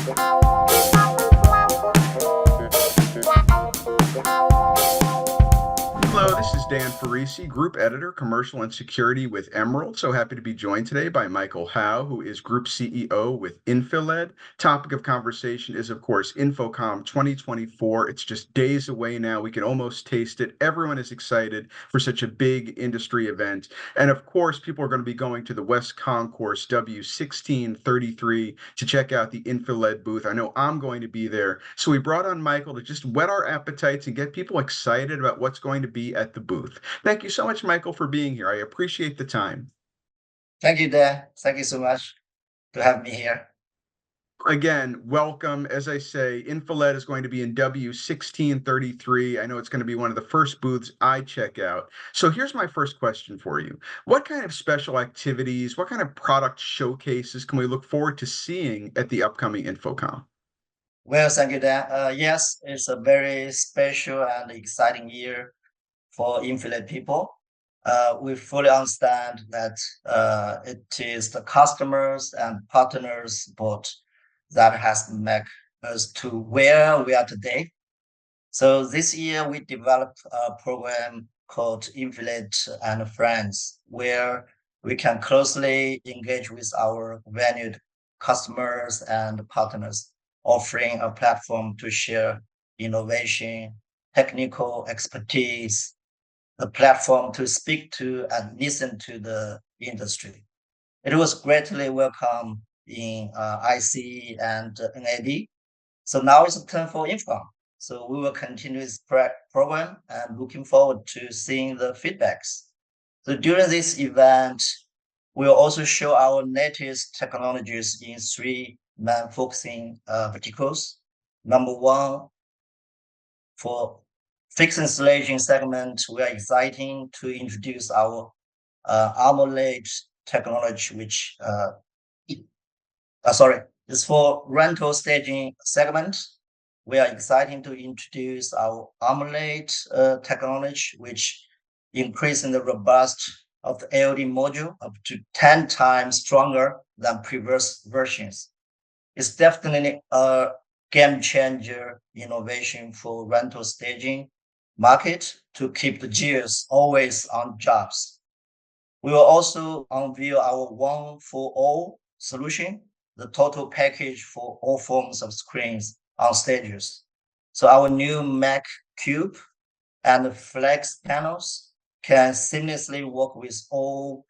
Hello, this is Dan Farisi, Group Editor, Commercial and Security with Emerald. So happy to be joined today by Michael Hao, who is Group CEO with INFiLED. Topic of conversation is, of course, InfoComm 2024. It's just days away now. We can almost taste it. Everyone is excited for such a big industry event. And of course, people are going to be going to the West Concourse W1633 to check out the INFiLED booth. I know I'm going to be there. So we brought on Michael to just whet our appetites and get people excited about what's going to be at the booth. Thank you so much, Michael, for being here. I appreciate the time. Thank you, Dan. Thank you so much to have me here. Again, welcome. As I say, INFiLED is going to be in W1633. I know it's going to be one of the first booths I check out. So here's my first question for you. What kind of special activities, what kind of product showcases can we look forward to seeing at the upcoming InfoComm? Well, thank you, Dan. Yes, it's a very special and exciting year for INFiLED people. We fully understand that it is the customers and partners support that has made us to where we are today. So this year we developed a program called INFiLED and Friends, where we can closely engage with our valued customers and partners, offering a platform to share innovation, technical expertise, a platform to speak to and listen to the industry. It was greatly welcome in IC and NAD. So now it's a turn for InfoComm. So we will continue this program and looking forward to seeing the feedbacks. So during this event, we'll also show our latest technologies in three main focusing verticals. Number one, for fixed installation segment, we are exciting to introduce our AMOLED technology, which it's for rental staging segment. We are excited to introduce our AMOLED technology, which increasing the robust of the ALD module up to 10 times stronger than previous versions. It's definitely a game changer innovation for rental staging market to keep the gears always on jobs. We will also unveil our one for all solution, the total package for all forms of screens on stages. So our new Mac Cube and Flex panels can seamlessly work with all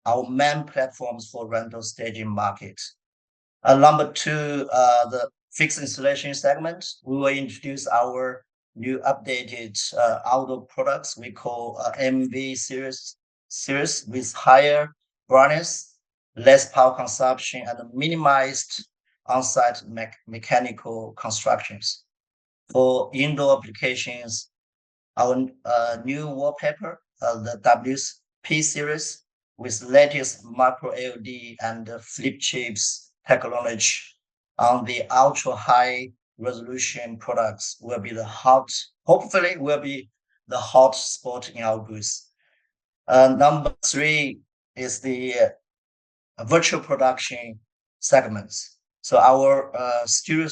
our main platforms for rental staging market. Number two, the fixed installation segment, we will introduce our new updated outdoor products we call MV series with higher brightness, less power consumption, and minimized on-site mechanical constructions. For indoor applications, our new wallpaper, the WP series with latest micro LED and flip chips technology on the ultra high resolution products will be hopefully will be the hot spot in our booth. Number three is the virtual production segments. So our studio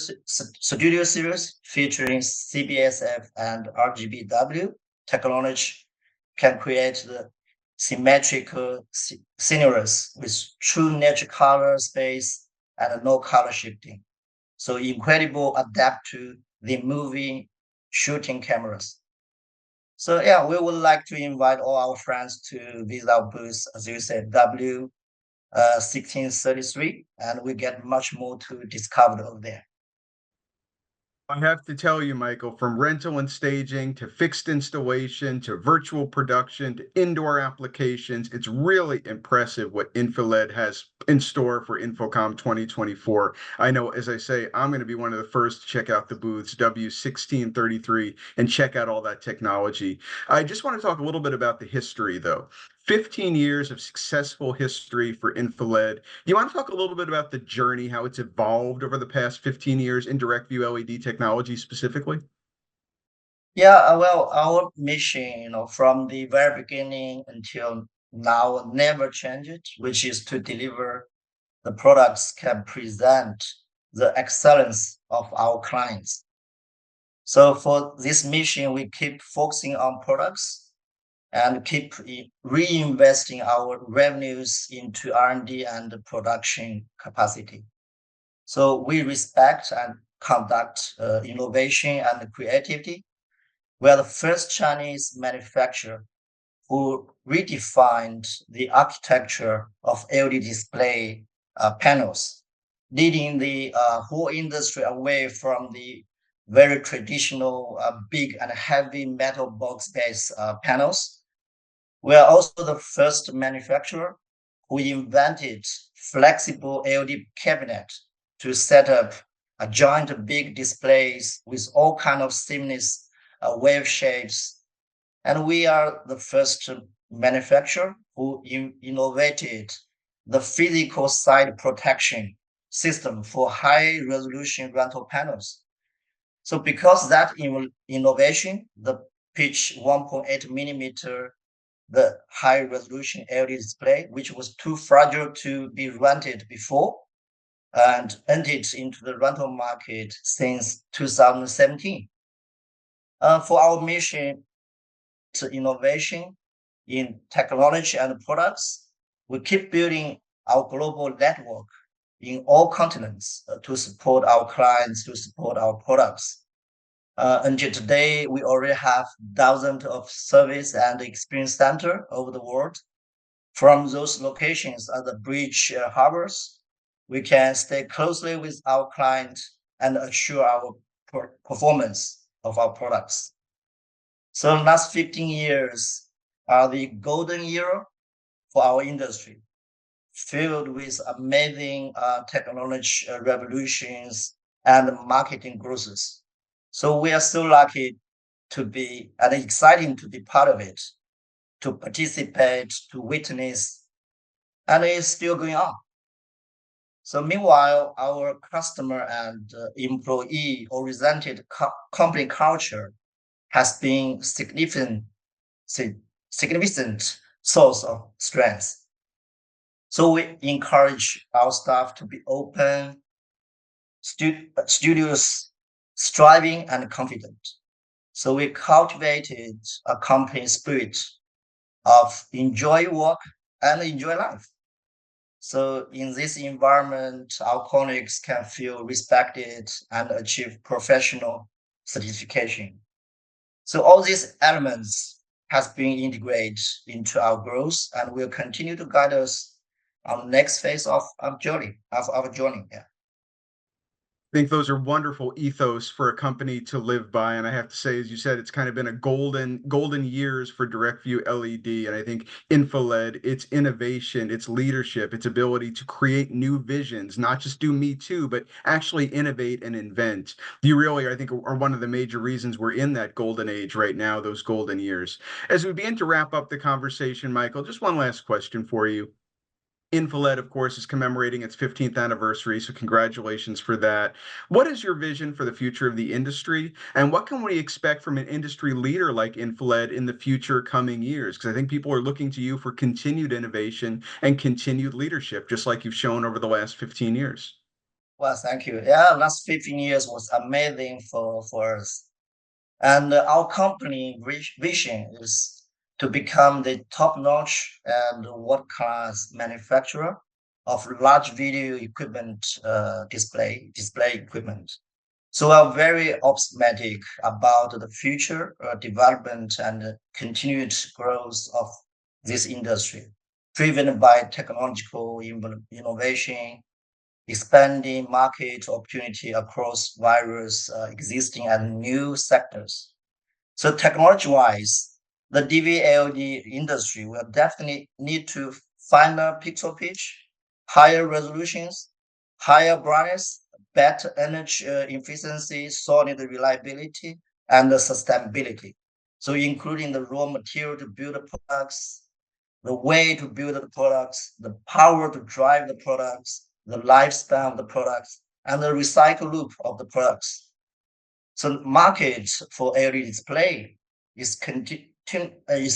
series featuring CBSF and RGBW technology can create the symmetrical scenarios with true natural color space and no color shifting. So incredible adapt to the movie shooting cameras. So yeah, we would like to invite all our friends to visit our booth, as you said, W1633, and we get much more to discover over there. I have to tell you, Michael, from rental and staging to fixed installation to virtual production to indoor applications, it's really impressive what INFiLED has in store for InfoComm 2024. I know, as I say, I'm going to be one of the first to check out the booths, W1633, and check out all that technology. I just want to talk a little bit about the history, though. 15 years of successful history for INFiLED. Do you want to talk a little bit about the journey, how it's evolved over the past 15 years in direct view LED technology specifically? Yeah, well, our mission, from the very beginning until now never changed, which is to deliver the products can present the excellence of our clients. So for this mission, we keep focusing on products and keep reinvesting our revenues into R&D and production capacity. So we respect and conduct innovation and creativity. We are the first Chinese manufacturer who redefined the architecture of LED display panels, leading the whole industry away from the very traditional big and heavy metal box-based panels. We are also the first manufacturer who invented flexible LED cabinet to set up a joint big displays with all kind of seamless wave shapes. And we are the first manufacturer who innovated the physical side protection system for high resolution rental panels. So because that innovation, the pitch 1.8 millimeter, the high resolution LED display, which was too fragile to be rented before, and entered into the rental market since 2017. For our mission to innovation in technology and products, we keep building our global network in all continents to support our clients, to support our products. Until today, we already have thousands of service and experience center over the world. From those locations at the bridge harbors, we can stay closely with our clients and assure our performance of our products. So last 15 years are the golden era for our industry, filled with amazing technology revolutions and marketing growths. So we are so lucky to be and exciting to be part of it, to participate, to witness, and it's still going on. So meanwhile, our customer and employee-oriented company culture has been significant source of strength. So we encourage our staff to be open, studious, striving, and confident. So we cultivated a company spirit of enjoy work and enjoy life. So in this environment, our colleagues can feel respected and achieve professional certification. So all these elements has been integrated into our growth and will continue to guide us on the next phase of our journey. Yeah. I think those are wonderful ethos for a company to live by. And I have to say, as you said, it's kind of been a golden years for direct view LED. And I think INFiLED, its innovation, its leadership, its ability to create new visions, not just do me too, but actually innovate and invent. You really, I think, are one of the major reasons we're in that golden age right now, those golden years. As we begin to wrap up the conversation, Michael, just one last question for you. INFiLED, of course, is commemorating its 15th anniversary, so congratulations for that. What is your vision for the future of the industry, and what can we expect from an industry leader like INFiLED in the future coming years? Because I think people are looking to you for continued innovation and continued leadership, just like you've shown over the last 15 years. Well, thank you. Yeah, last 15 years was amazing for us. And our company vision is to become the top-notch and world-class manufacturer of large video equipment, display equipment. So we are very optimistic about the future development and continued growth of this industry, driven by technological innovation, expanding market opportunity across various existing and new sectors. So technology-wise, the DVLD industry will definitely need to finer pixel pitch, higher resolutions, higher brightness, better energy efficiency, solid reliability, and the sustainability. So including the raw material to build the products, the way to build the products, the power to drive the products, the lifespan of the products, and the recycle loop of the products. So market for LED display is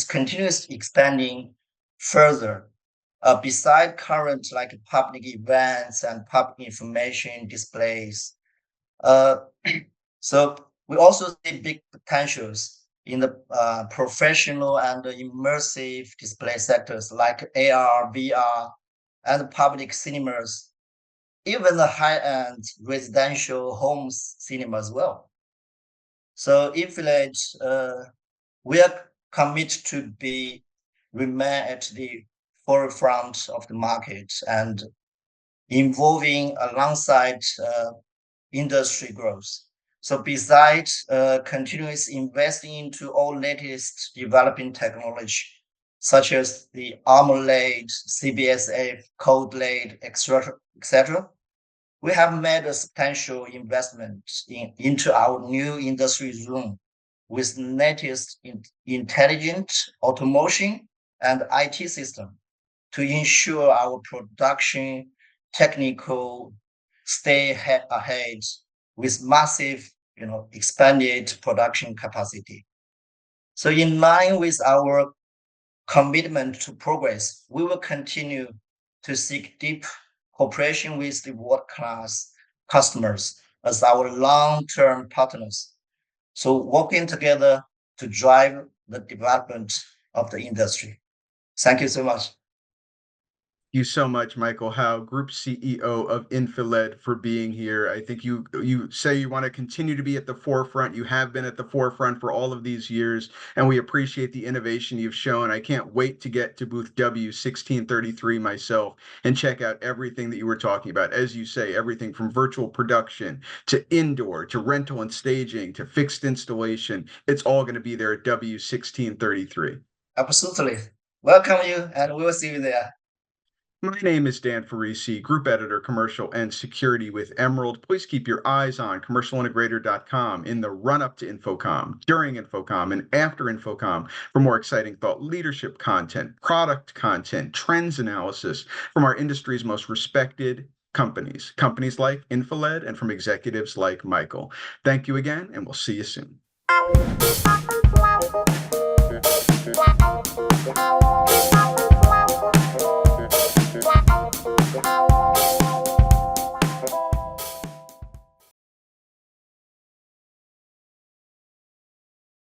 continuously expanding further. beside current like public events and public information displays. So we also see big potentials in the professional and immersive display sectors like AR, VR, and public cinemas, even the high-end residential homes cinema as well. So INFiLED, we are committed to remain at the forefront of the market and involving alongside industry growth. So besides continuous investing into all latest developing technology, such as the ARMOLED, CBSF, CodeLED, etc., we have made a substantial investment into our new industry zone with latest intelligent automation and IT system to ensure our production technical stay ahead with massive, expanded production capacity. So in line with our commitment to progress, we will continue to seek deep cooperation with the world-class customers as our long-term partners. So working together to drive the development of the industry. Thank you so much. You so much, Michael Hao, Group CEO of INFiLED, for being here. I think you say you want to continue to be at the forefront. You have been at the forefront for all of these years, and we appreciate the innovation you've shown. I can't wait to get to booth W1633 myself and check out everything that you were talking about. As you say, everything from virtual production to indoor to rental and staging to fixed installation. It's all going to be there at W1633. Absolutely. Welcome you, and we will see you there. My name is Dan Farisi, Group Editor, Commercial and Security with Emerald. Please keep your eyes on commercialintegrator.com in the run-up to InfoComm, during InfoComm, and after InfoComm for more exciting thought leadership content, product content, trends analysis from our industry's most respected companies like INFiLED and from executives like Michael. Thank you again, and we'll see you soon.